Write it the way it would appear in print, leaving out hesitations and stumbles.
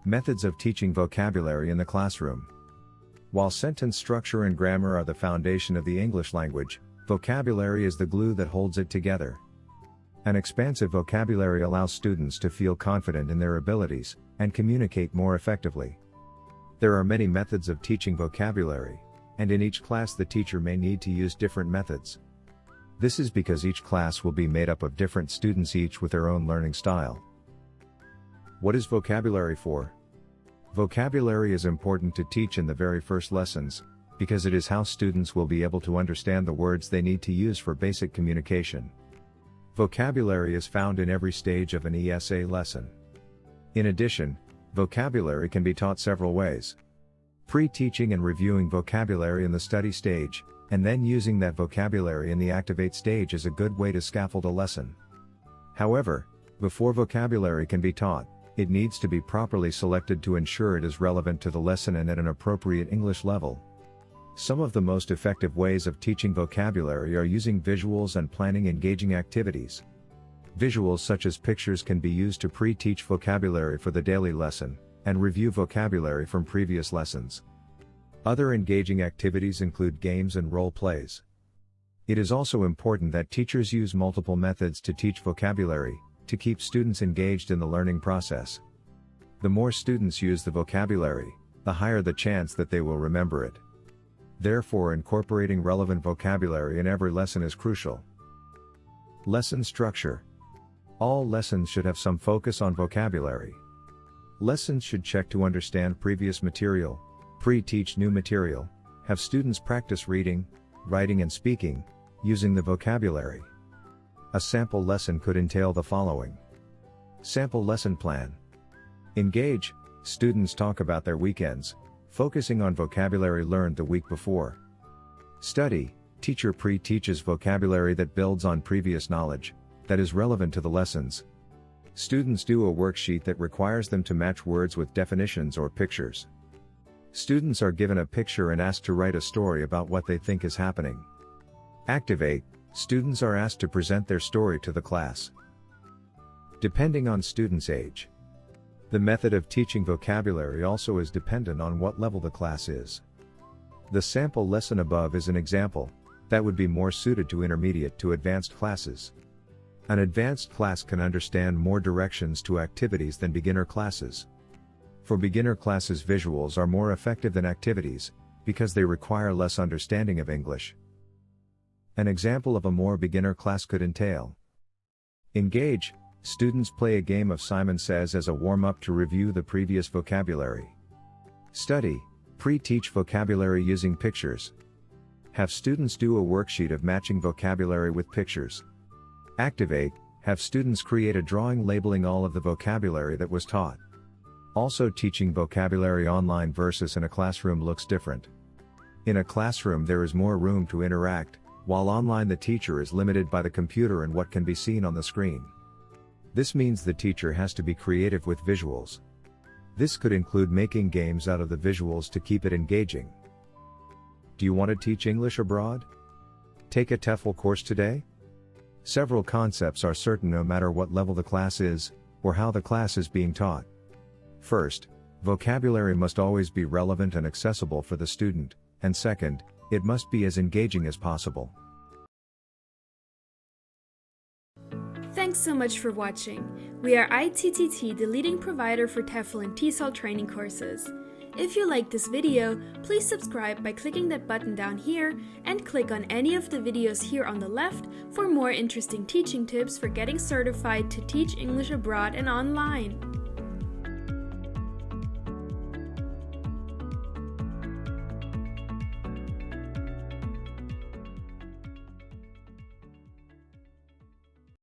Methods of teaching vocabulary in the classroom. While sentence structure and grammar are the foundation of the English language, vocabulary is the glue that holds it together. An expansive vocabulary allows students to feel confident in their abilities and communicate more effectively. There are many methods of teaching vocabulary, and in each class the teacher may need to use different methods. This is because each class will be made up of different students, each with their own learning style. What is vocabulary for? Vocabulary is important to teach in the very first lessons, because it is how students will be able to understand the words they need to use for basic communication. Vocabulary is found in every stage of an ESA lesson. In addition, vocabulary can be taught several ways. Pre-teaching and reviewing vocabulary in the study stage, and then using that vocabulary in the activate stage is a good way to scaffold a lesson. However, before vocabulary can be taught, it needs to be properly selected to ensure it is relevant to the lesson and at an appropriate English level. Some of the most effective ways of teaching vocabulary are using visuals and planning engaging activities. Visuals such as pictures can be used to pre-teach vocabulary for the daily lesson, and review vocabulary from previous lessons. Other engaging activities include games and role plays. It is also important that teachers use multiple methods to teach vocabulary, to keep students engaged in the learning process. The more students use the vocabulary, the higher the chance that they will remember it. Therefore, incorporating relevant vocabulary in every lesson is crucial. Lesson structure. All lessons should have some focus on vocabulary. Lessons should check to understand previous material, pre-teach new material, have students practice reading, writing and speaking, using the vocabulary. A sample lesson could entail the following. Sample lesson plan. Engage, students talk about their weekends, focusing on vocabulary learned the week before. Study, teacher pre-teaches vocabulary that builds on previous knowledge, that is relevant to the lessons. Students do a worksheet that requires them to match words with definitions or pictures. Students are given a picture and asked to write a story about what they think is happening. Activate, students are asked to present their story to the class. Depending on students' age. The method of teaching vocabulary also is dependent on what level the class is. The sample lesson above is an example, that would be more suited to intermediate to advanced classes. An advanced class can understand more directions to activities than beginner classes. For beginner classes, visuals are more effective than activities, because they require less understanding of English. An example of a more beginner class could entail: engage, students play a game of Simon Says as a warm-up to review the previous vocabulary. Study, pre-teach vocabulary using pictures. Have students do a worksheet of matching vocabulary with pictures. Activate, have students create a drawing labeling all of the vocabulary that was taught. Also, teaching vocabulary online versus in a classroom looks different. In a classroom there is more room to interact, while online the teacher is limited by the computer and what can be seen on the screen. This means the teacher has to be creative with visuals. This could include making games out of the visuals to keep it engaging. Do you want to teach English abroad? Take a TEFL course today? Several concepts are certain no matter what level the class is, or how the class is being taught. First, vocabulary must always be relevant and accessible for the student, and second, it must be as engaging as possible. Thanks so much for watching. We are ITTT, the leading provider for TEFL and TESOL training courses. If you like this video, please subscribe by clicking that button down here and click on any of the videos here on the left for more interesting teaching tips for getting certified to teach English abroad and online.